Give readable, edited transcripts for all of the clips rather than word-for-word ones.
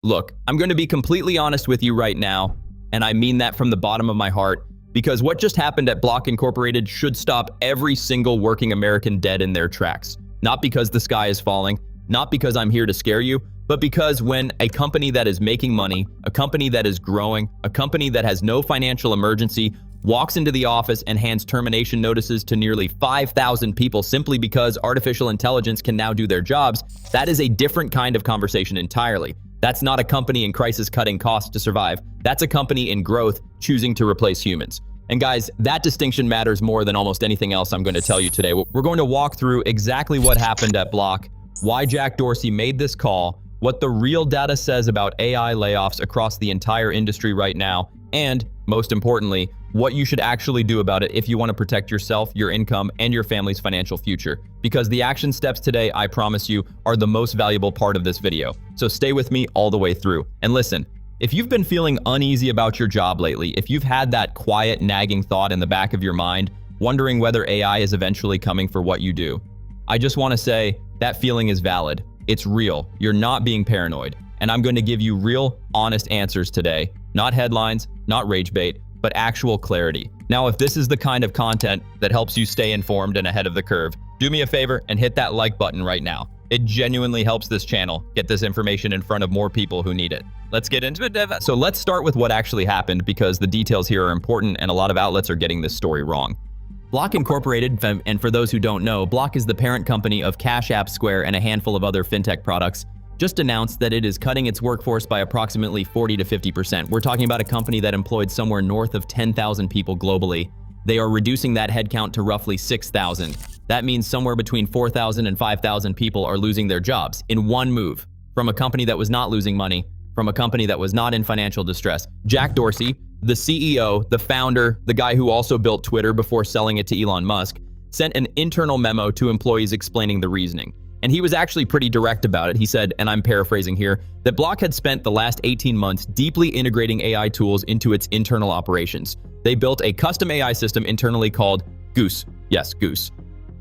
Look, I'm going to be completely honest with you right now, and I mean that from the bottom of my heart, because what just happened at Block Incorporated should stop every single working American dead in their tracks. Not because the sky is falling, not because I'm here to scare you, but because when a company that is making money, a company that is growing, a company that has no financial emergency, walks into the office and hands termination notices to nearly 5,000 people simply because artificial intelligence can now do their jobs, that is a different kind of conversation entirely. That's not a company in crisis cutting costs to survive. That's a company in growth choosing to replace humans. And guys, that distinction matters more than almost anything else I'm going to tell you today. We're going to walk through exactly what happened at Block, why Jack Dorsey made this call, what the real data says about AI layoffs across the entire industry right now, and, most importantly, what you should actually do about it if you want to protect yourself, your income, and your family's financial future. Because the action steps today, I promise you, are the most valuable part of this video. So stay with me all the way through. And listen, if you've been feeling uneasy about your job lately, if you've had that quiet, nagging thought in the back of your mind, wondering whether AI is eventually coming for what you do, I just want to say that feeling is valid. It's real. You're not being paranoid. And I'm going to give you real, honest answers today. Not headlines, not rage bait, but actual clarity. Now, if this is the kind of content that helps you stay informed and ahead of the curve, do me a favor and hit that like button right now. It genuinely helps this channel get this information in front of more people who need it. Let's get into it. So let's start with what actually happened, because the details here are important and a lot of outlets are getting this story wrong. Block Incorporated, and for those who don't know, Block is the parent company of Cash App, Square, and a handful of other fintech products, just announced that it is cutting its workforce by approximately 40 to 50%. We're talking about a company that employed somewhere north of 10,000 people globally. They are reducing that headcount to roughly 6,000. That means somewhere between 4,000 and 5,000 people are losing their jobs in one move, from a company that was not losing money, from a company that was not in financial distress. Jack Dorsey, the CEO, the founder, the guy who also built Twitter before selling it to Elon Musk, sent an internal memo to employees explaining the reasoning. And he was actually pretty direct about it. He said, and I'm paraphrasing here, that Block had spent the last 18 months deeply integrating AI tools into its internal operations. They built a custom AI system internally called Goose. Yes, Goose.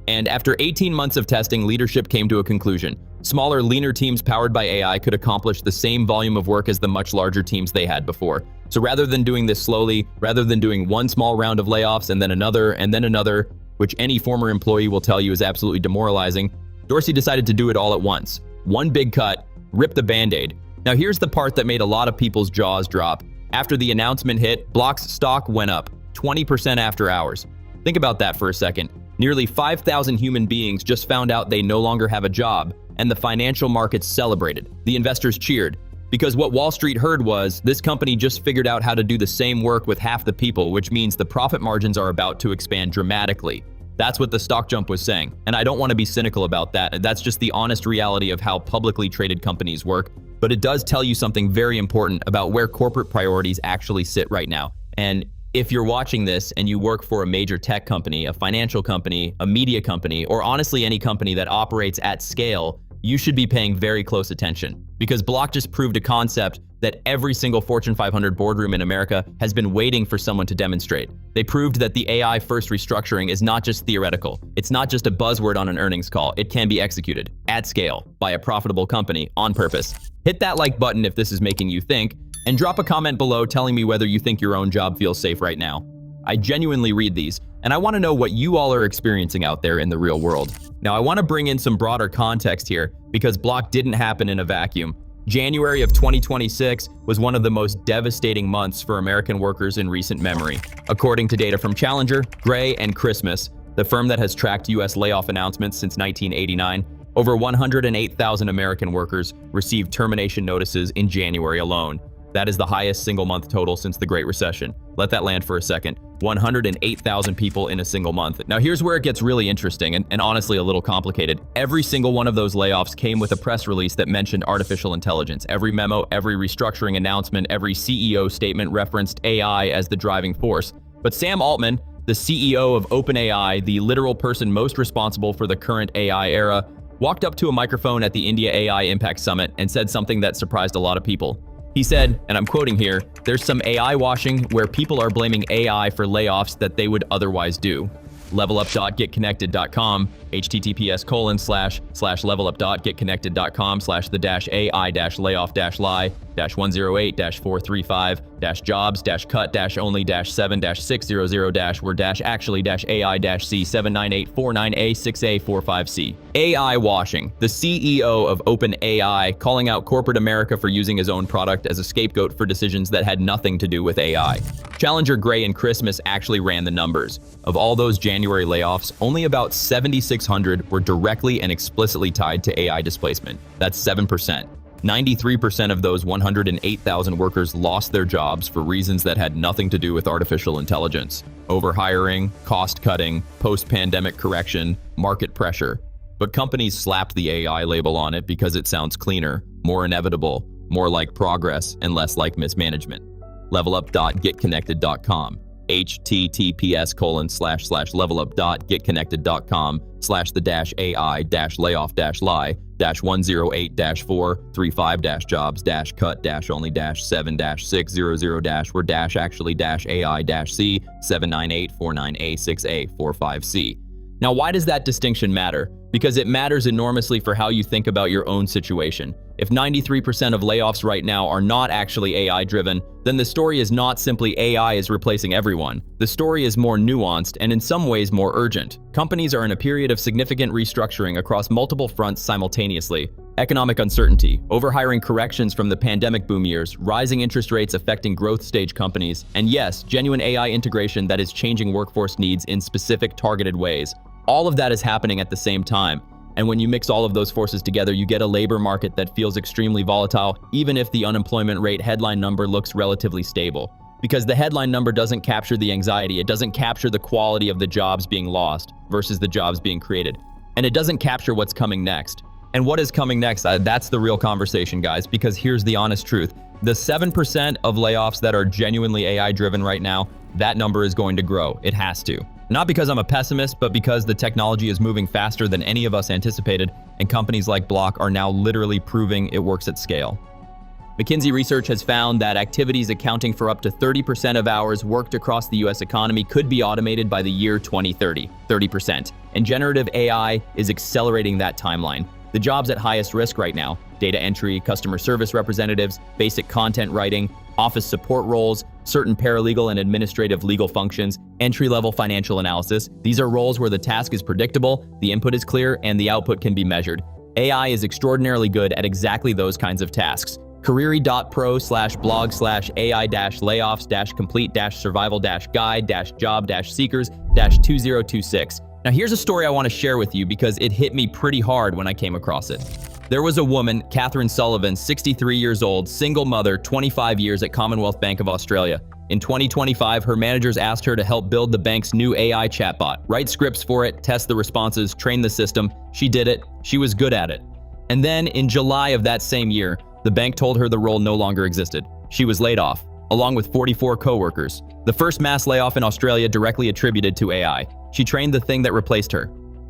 And after 18 months of testing, leadership came to a conclusion. Smaller, leaner teams powered by AI could accomplish the same volume of work as the much larger teams they had before. So rather than doing this slowly, rather than doing one small round of layoffs and then another, which any former employee will tell you is absolutely demoralizing, Dorsey decided to do it all at once. One big cut, rip the Band-Aid. Now here's the part that made a lot of people's jaws drop. After the announcement hit, Block's stock went up 20% after hours. Think about that for a second. Nearly 5,000 human beings just found out they no longer have a job, and the financial markets celebrated. The investors cheered. Because what Wall Street heard was, this company just figured out how to do the same work with half the people, which means the profit margins are about to expand dramatically. That's what the stock jump was saying. And I don't want to be cynical about that. That's just the honest reality of how publicly traded companies work. But it does tell you something very important about where corporate priorities actually sit right now. And if you're watching this and you work for a major tech company, a financial company, a media company, or honestly any company that operates at scale, you should be paying very close attention. Because Block just proved a concept that every single Fortune 500 boardroom in America has been waiting for someone to demonstrate. They proved that the AI-first restructuring is not just theoretical. It's not just a buzzword on an earnings call. It can be executed at scale by a profitable company on purpose. Hit that like button if this is making you think, and drop a comment below telling me whether you think your own job feels safe right now. I genuinely read these, and I want to know what you all are experiencing out there in the real world. Now, I want to bring in some broader context here, because Block didn't happen in a vacuum. January of 2026 was one of the most devastating months for American workers in recent memory. According to data from Challenger, Gray, and Christmas, the firm that has tracked U.S. layoff announcements since 1989, over 108,000 American workers received termination notices in January alone. That is the highest single-month total since the Great Recession. Let that land for a second. 108,000 people in a single month. Now here's where it gets really interesting and honestly a little complicated. Every single one of those layoffs came with a press release that mentioned artificial intelligence. Every memo, every restructuring announcement, every CEO statement referenced AI as the driving force. But Sam Altman, the CEO of OpenAI, the literal person most responsible for the current AI era, walked up to a microphone at the India AI Impact Summit and said something that surprised a lot of people. He said, and I'm quoting here, "There's some AI washing where people are blaming AI for layoffs that they would otherwise do." levelup.getconnected.com, https://levelup.get-connected.com/the-AI-layoff-108-435-jobs-cut-only-7-600-4-C. AI washing. The CEO of OpenAI calling out corporate America for using his own product as a scapegoat for decisions that had nothing to do with AI. Challenger, Gray, and Christmas actually ran the numbers. Of all those January layoffs, only about 7,600 were directly and explicitly tied to AI displacement. That's 7%. 93% of those 108,000 workers lost their jobs for reasons that had nothing to do with artificial intelligence. Overhiring, cost-cutting, post-pandemic correction, market pressure. But companies slapped the AI label on it because it sounds cleaner, more inevitable, more like progress, and less like mismanagement. levelup.getconnected.com, https://levelup.get-connected.com/the-AI-layoff-108-435-C. Now, why does that distinction matter? Because it matters enormously for how you think about your own situation. If 93% of layoffs right now are not actually AI-driven, then the story is not simply AI is replacing everyone. The story is more nuanced and in some ways more urgent. Companies are in a period of significant restructuring across multiple fronts simultaneously. Economic uncertainty, overhiring corrections from the pandemic boom years, rising interest rates affecting growth stage companies, and yes, genuine AI integration that is changing workforce needs in specific targeted ways. All of that is happening at the same time. And when you mix all of those forces together, you get a labor market that feels extremely volatile, even if the unemployment rate headline number looks relatively stable. Because the headline number doesn't capture the anxiety, it doesn't capture the quality of the jobs being lost versus the jobs being created. And it doesn't capture what's coming next. And what is coming next? That's the real conversation, guys, because here's the honest truth. The 7% of layoffs that are genuinely AI-driven right now, that number is going to grow. It has to. Not because I'm a pessimist, but because the technology is moving faster than any of us anticipated, and companies like Block are now literally proving it works at scale. McKinsey research has found that activities accounting for up to 30% of hours worked across the US economy could be automated by the year 2030, 30%. And generative AI is accelerating that timeline. The jobs at highest risk right now, data entry, customer service representatives, basic content writing, office support roles, certain paralegal and administrative legal functions, entry-level financial analysis. These are roles where the task is predictable, the input is clear, and the output can be measured. AI is extraordinarily good at exactly those kinds of tasks. Careeri.pro/blog/AI-layoffs-complete-survival-guide-job-seekers-2026. Now here's a story I want to share with you because it hit me pretty hard when I came across it. There was a woman, Catherine Sullivan, 63 years old, single mother, 25 years at Commonwealth Bank of Australia. In 2025, her managers asked her to help build the bank's new AI chatbot, write scripts for it, test the responses, train the system. She did it. She was good at it. And then in July of that same year, the bank told her the role no longer existed. She was laid off, along with 44 co-workers. The first mass layoff in Australia directly attributed to AI. She trained the thing that replaced her.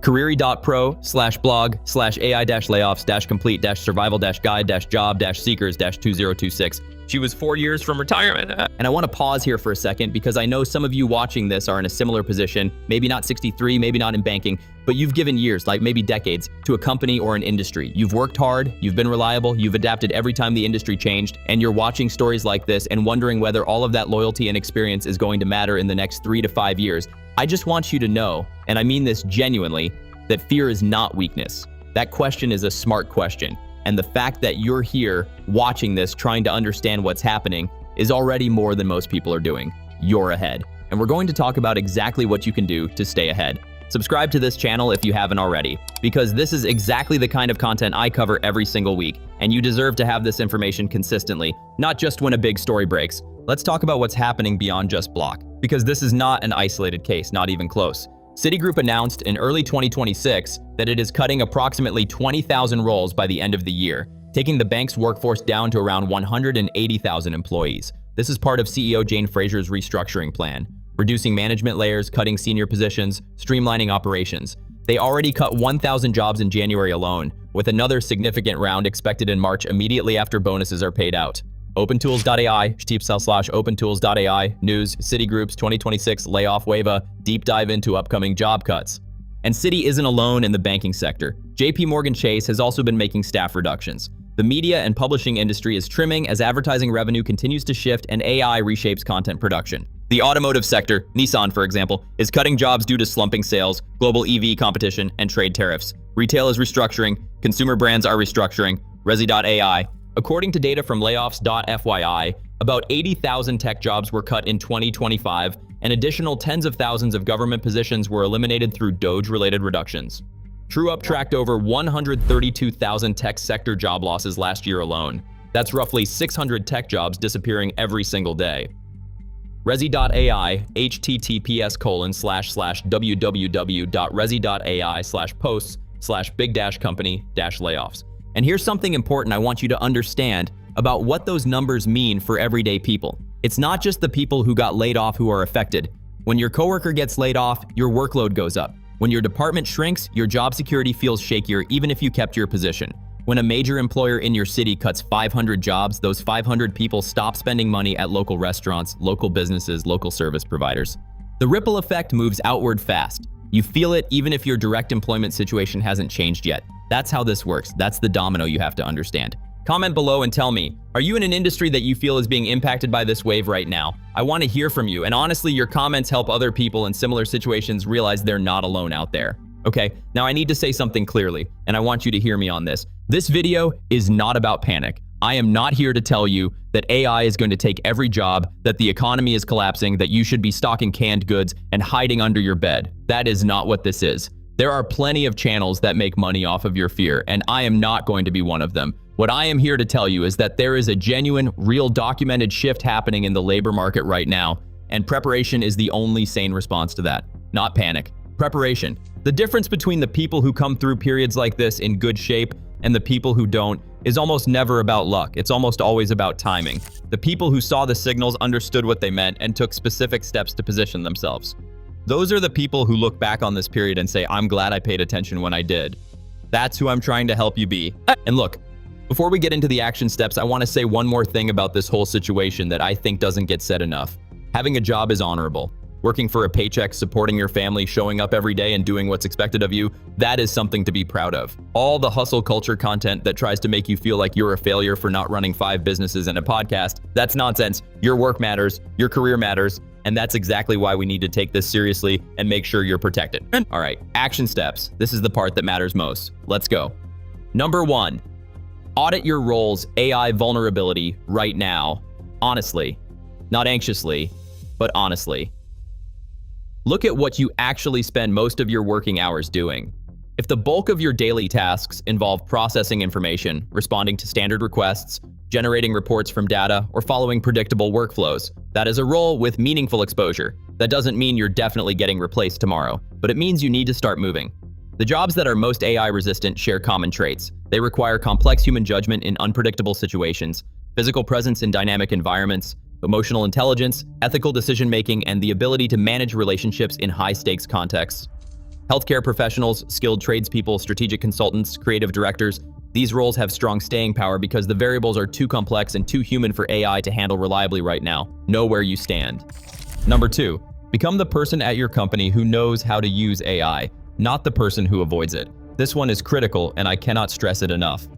Careeri.pro/blog/AI-layoffs-complete-survival-guide-job-seekers-2026. She was 4 years from retirement. And I want to pause here for a second because I know some of you watching this are in a similar position, maybe not 63, maybe not in banking, but you've given years, like maybe decades, to a company or an industry. You've worked hard, you've been reliable, you've adapted every time the industry changed, and you're watching stories like this and wondering whether all of that loyalty and experience is going to matter in the next 3 to 5 years. I just want you to know, and I mean this genuinely, that fear is not weakness. That question is a smart question. And the fact that you're here watching this, trying to understand what's happening, is already more than most people are doing. You're ahead. And we're going to talk about exactly what you can do to stay ahead. Subscribe to this channel if you haven't already, because this is exactly the kind of content I cover every single week, and you deserve to have this information consistently, not just when a big story breaks. Let's talk about what's happening beyond just Block, because this is not an isolated case, not even close. Citigroup announced in early 2026 that it is cutting approximately 20,000 roles by the end of the year, taking the bank's workforce down to around 180,000 employees. This is part of CEO Jane Fraser's restructuring plan, reducing management layers, cutting senior positions, streamlining operations. They already cut 1,000 jobs in January alone, with another significant round expected in March immediately after bonuses are paid out. OpenTools.ai, /OpenTools.ai, news, Citigroup's 2026 layoff wave, a deep dive into upcoming job cuts. And Citi isn't alone in the banking sector. JP Morgan Chase has also been making staff reductions. The media and publishing industry is trimming as advertising revenue continues to shift and AI reshapes content production. The automotive sector, Nissan for example, is cutting jobs due to slumping sales, global EV competition, and trade tariffs. Retail is restructuring, consumer brands are restructuring, Resi.ai. According to data from layoffs.fyi, about 80,000 tech jobs were cut in 2025, and additional tens of thousands of government positions were eliminated through DOGE-related reductions. TrueUp tracked over 132,000 tech sector job losses last year alone. That's roughly 600 tech jobs disappearing every single day. Resi.ai, https://www.resi.ai/posts/big-company-layoffs. And here's something important I want you to understand about what those numbers mean for everyday people. It's not just the people who got laid off who are affected. When your coworker gets laid off, your workload goes up. When your department shrinks, your job security feels shakier even if you kept your position. When a major employer in your city cuts 500 jobs, those 500 people stop spending money at local restaurants, local businesses, local service providers. The ripple effect moves outward fast. You feel it even if your direct employment situation hasn't changed yet. That's how this works. That's the domino you have to understand. Comment below and tell me, are you in an industry that you feel is being impacted by this wave right now? I want to hear from you, and honestly, your comments help other people in similar situations realize they're not alone out there. Okay, now I need to say something clearly, and I want you to hear me on this. This video is not about panic. I am not here to tell you that AI is going to take every job, that the economy is collapsing, that you should be stocking canned goods and hiding under your bed. That is not what this is. There are plenty of channels that make money off of your fear, and I am not going to be one of them. What I am here to tell you is that there is a genuine, real documented shift happening in the labor market right now, and preparation is the only sane response to that. Not panic. Preparation. The difference between the people who come through periods like this in good shape and the people who don't is almost never about luck. It's almost always about timing. The people who saw the signals understood what they meant and took specific steps to position themselves. Those are the people who look back on this period and say, I'm glad I paid attention when I did. That's who I'm trying to help you be. And look, before we get into the action steps, I want to say one more thing about this whole situation that I think doesn't get said enough. Having a job is honorable. Working for a paycheck, supporting your family, showing up every day and doing what's expected of you, that is something to be proud of. All the hustle culture content that tries to make you feel like you're a failure for not running 5 businesses and a podcast, that's nonsense. Your work matters, your career matters, and that's exactly why we need to take this seriously and make sure you're protected. All right, action steps. This is the part that matters most. Let's go. Number 1, audit your role's AI vulnerability right now. Honestly, not anxiously, but honestly. Look at what you actually spend most of your working hours doing. If the bulk of your daily tasks involve processing information, responding to standard requests, generating reports from data, or following predictable workflows, that is a role with meaningful exposure. That doesn't mean you're definitely getting replaced tomorrow, but it means you need to start moving. The jobs that are most AI resistant share common traits. They require complex human judgment in unpredictable situations, physical presence in dynamic environments, emotional intelligence, ethical decision-making, and the ability to manage relationships in high-stakes contexts. Healthcare professionals, skilled tradespeople, strategic consultants, creative directors, these roles have strong staying power because the variables are too complex and too human for AI to handle reliably right now. Know where you stand. Number 2, become the person at your company who knows how to use AI, not the person who avoids it. This one is critical, and I cannot stress it enough.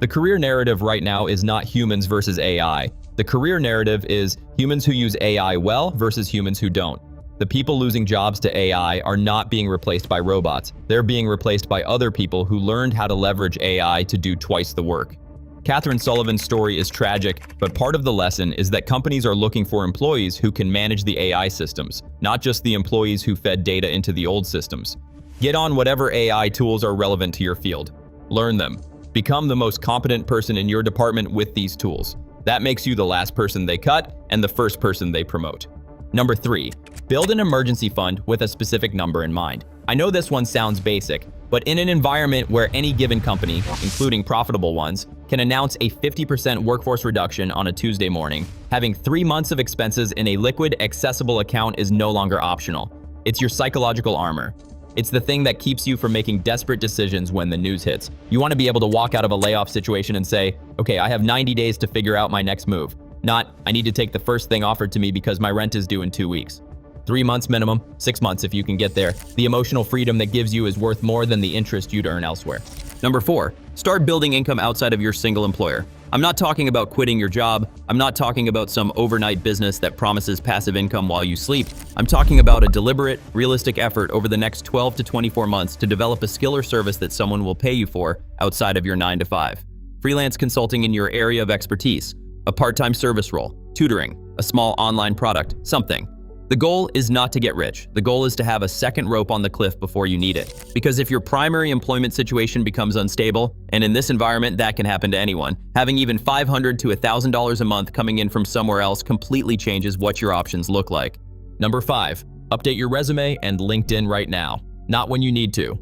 The career narrative right now is not humans versus AI. The career narrative is humans who use AI well versus humans who don't. The people losing jobs to AI are not being replaced by robots. They're being replaced by other people who learned how to leverage AI to do twice the work. Catherine Sullivan's story is tragic, but part of the lesson is that companies are looking for employees who can manage the AI systems, not just the employees who fed data into the old systems. Get on whatever AI tools are relevant to your field. Learn them. Become the most competent person in your department with these tools. That makes you the last person they cut and the first person they promote. Number 3, build an emergency fund with a specific number in mind. I know this one sounds basic, but in an environment where any given company, including profitable ones, can announce a 50% workforce reduction on a Tuesday morning, having 3 months of expenses in a liquid, accessible account is no longer optional. It's your psychological armor. It's the thing that keeps you from making desperate decisions when the news hits. You want to be able to walk out of a layoff situation and say, okay, I have 90 days to figure out my next move. Not, I need to take the first thing offered to me because my rent is due in 2 weeks. 3 months minimum, 6 months if you can get there. The emotional freedom that gives you is worth more than the interest you'd earn elsewhere. Number 4, start building income outside of your single employer. I'm not talking about quitting your job. I'm not talking about some overnight business that promises passive income while you sleep. I'm talking about a deliberate, realistic effort over the next 12 to 24 months to develop a skill or service that someone will pay you for outside of your 9 to 5. Freelance consulting in your area of expertise, a part-time service role, tutoring, a small online product, something. The goal is not to get rich. The goal is to have a second rope on the cliff before you need it. Because if your primary employment situation becomes unstable, and in this environment that can happen to anyone, having even $500 to $1,000 a month coming in from somewhere else completely changes what your options look like. Number 5, update your resume and LinkedIn right now, not when you need to.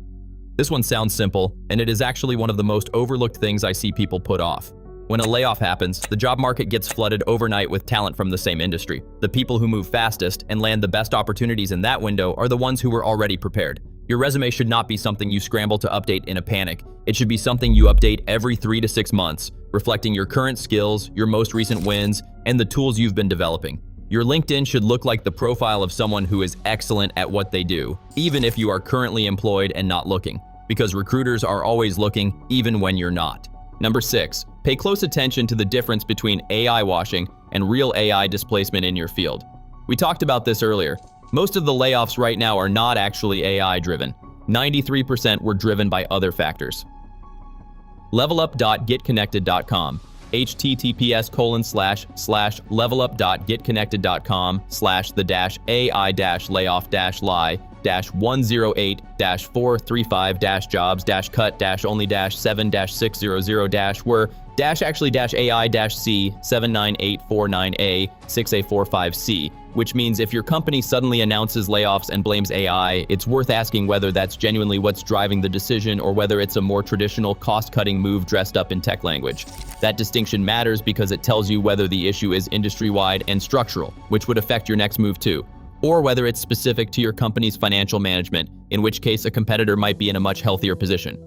This one sounds simple, and it is actually one of the most overlooked things I see people put off. When a layoff happens, the job market gets flooded overnight with talent from the same industry. The people who move fastest and land the best opportunities in that window are the ones who were already prepared. Your resume should not be something you scramble to update in a panic. It should be something you update every 3 to 6 months, reflecting your current skills, your most recent wins, and the tools you've been developing. Your LinkedIn should look like the profile of someone who is excellent at what they do, even if you are currently employed and not looking, because recruiters are always looking, even when you're not. Number 6, pay close attention to the difference between AI washing and real AI displacement in your field. We talked about this earlier. Most of the layoffs right now are not actually AI driven. 93% were driven by other factors. levelup.getconnected.com, https://levelup.getconnected.com/108-435-jobs-cut-only-7-600-were-actually-AI-C79849A6A45C, which means if your company suddenly announces layoffs and blames AI, it's worth asking whether that's genuinely what's driving the decision or whether it's a more traditional cost-cutting move dressed up in tech language. That distinction matters because it tells you whether the issue is industry-wide and structural, which would affect your next move too, or whether it's specific to your company's financial management, in which case a competitor might be in a much healthier position.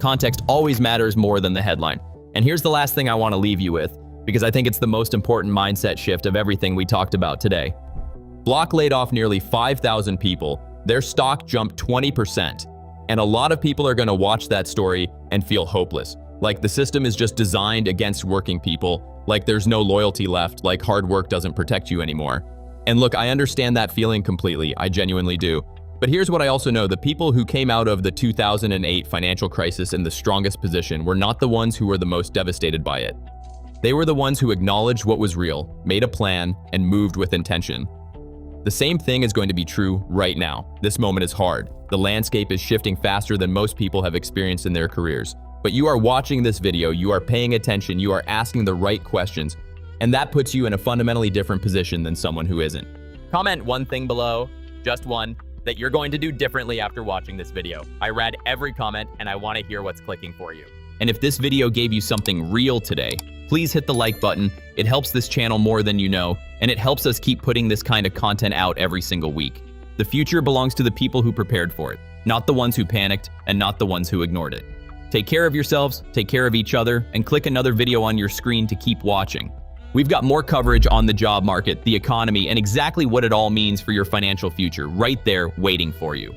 Context always matters more than the headline. And here's the last thing I want to leave you with, because I think it's the most important mindset shift of everything we talked about today. Block laid off nearly 5,000 people. Their stock jumped 20%. And a lot of people are going to watch that story and feel hopeless. Like the system is just designed against working people, like there's no loyalty left, like hard work doesn't protect you anymore. And look, I understand that feeling completely, I genuinely do. But here's what I also know, the people who came out of the 2008 financial crisis in the strongest position were not the ones who were the most devastated by it. They were the ones who acknowledged what was real, made a plan, and moved with intention. The same thing is going to be true right now. This moment is hard. The landscape is shifting faster than most people have experienced in their careers. But you are watching this video, you are paying attention, you are asking the right questions, and that puts you in a fundamentally different position than someone who isn't. Comment one thing below, just one, that you're going to do differently after watching this video. I read every comment and I want to hear what's clicking for you. And if this video gave you something real today, please hit the like button. It helps this channel more than you know, and it helps us keep putting this kind of content out every single week. The future belongs to the people who prepared for it, not the ones who panicked and not the ones who ignored it. Take care of yourselves, take care of each other, and click another video on your screen to keep watching. We've got more coverage on the job market, the economy, and exactly what it all means for your financial future right there waiting for you.